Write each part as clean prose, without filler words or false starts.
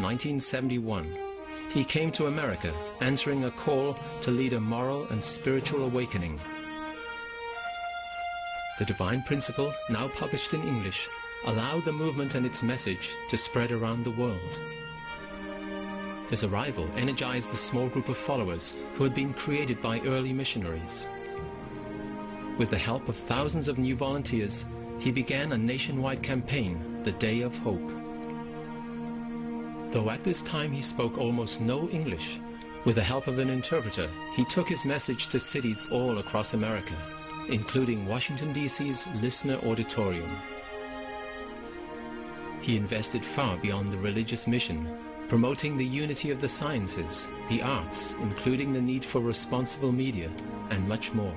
1971, he came to America answering a call to lead a moral and spiritual awakening. The Divine Principle, now published in English, allowed the movement and its message to spread around the world. His arrival energized the small group of followers who had been created by early missionaries. With the help of thousands of new volunteers, he began a nationwide campaign, the Day of Hope. Though at this time he spoke almost no English, with the help of an interpreter, he took his message to cities all across America, including Washington, D.C.'s Listener Auditorium. He invested far beyond the religious mission, promoting the unity of the sciences, the arts, including the need for responsible media, and much more.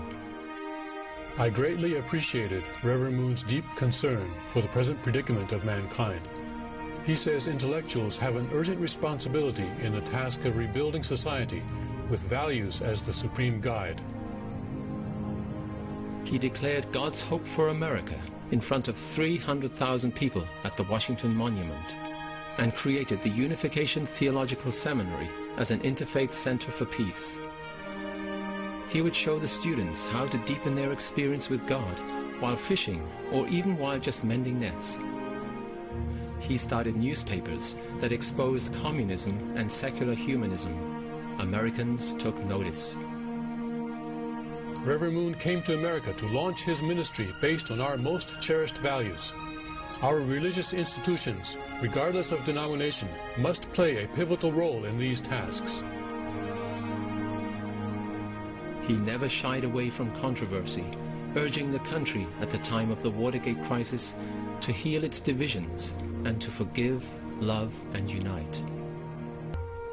I greatly appreciated Reverend Moon's deep concern for the present predicament of mankind. He says intellectuals have an urgent responsibility in the task of rebuilding society with values as the supreme guide. He declared God's hope for America in front of 300,000 people at the Washington Monument, and created the Unification Theological Seminary as an interfaith center for peace. He would show the students how to deepen their experience with God while fishing or even while just mending nets. He started newspapers that exposed communism and secular humanism. Americans took notice. Reverend Moon came to America to launch his ministry based on our most cherished values. Our religious institutions, regardless of denomination, must play a pivotal role in these tasks. He never shied away from controversy, urging the country at the time of the Watergate crisis to heal its divisions and to forgive, love, and unite.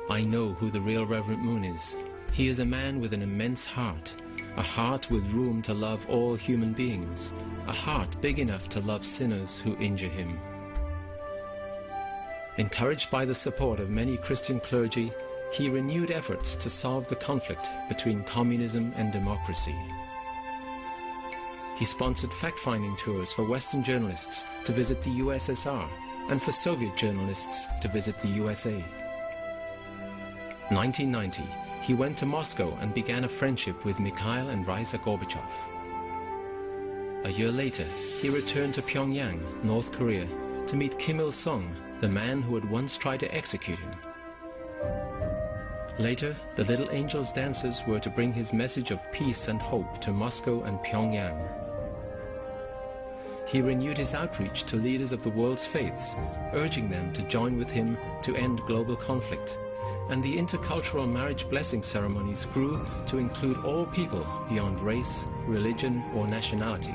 I know who the real Reverend Moon is. He is a man with an immense heart, a heart with room to love all human beings, a heart big enough to love sinners who injure him. Encouraged by the support of many Christian clergy, he renewed efforts to solve the conflict between communism and democracy. He sponsored fact-finding tours for Western journalists to visit the USSR and for Soviet journalists to visit the USA. 1990, he went to Moscow and began a friendship with Mikhail and Raisa Gorbachev. A year later, he returned to Pyongyang, North Korea, to meet Kim Il-sung, the man who had once tried to execute him. Later, the Little Angels dancers were to bring his message of peace and hope to Moscow and Pyongyang. He renewed his outreach to leaders of the world's faiths, urging them to join with him to end global conflict, and the intercultural marriage blessing ceremonies grew to include all people beyond race, religion, or nationality.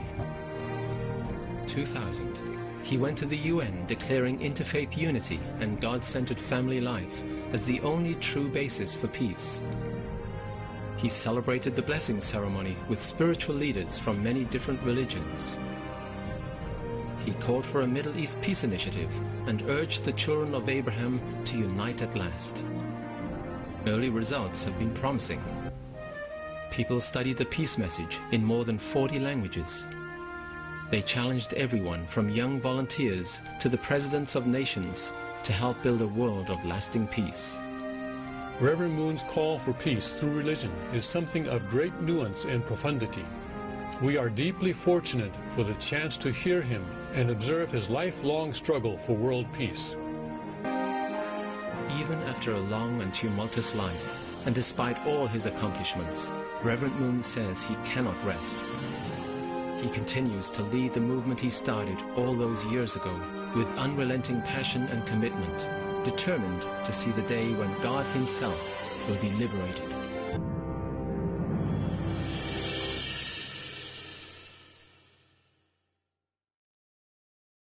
2000, he went to the UN declaring interfaith unity and God-centered family life as the only true basis for peace. He celebrated the blessing ceremony with spiritual leaders from many different religions. He called for a Middle East peace initiative and urged the children of Abraham to unite at last. Early results have been promising. People studied the peace message in more than 40 languages. They challenged everyone from young volunteers to the presidents of nations to help build a world of lasting peace. Reverend Moon's call for peace through religion is something of great nuance and profundity. We are deeply fortunate for the chance to hear him and observe his lifelong struggle for world peace. Even after a long and tumultuous life, and despite all his accomplishments, Reverend Moon says he cannot rest. He continues to lead the movement he started all those years ago with unrelenting passion and commitment, determined to see the day when God himself will be liberated.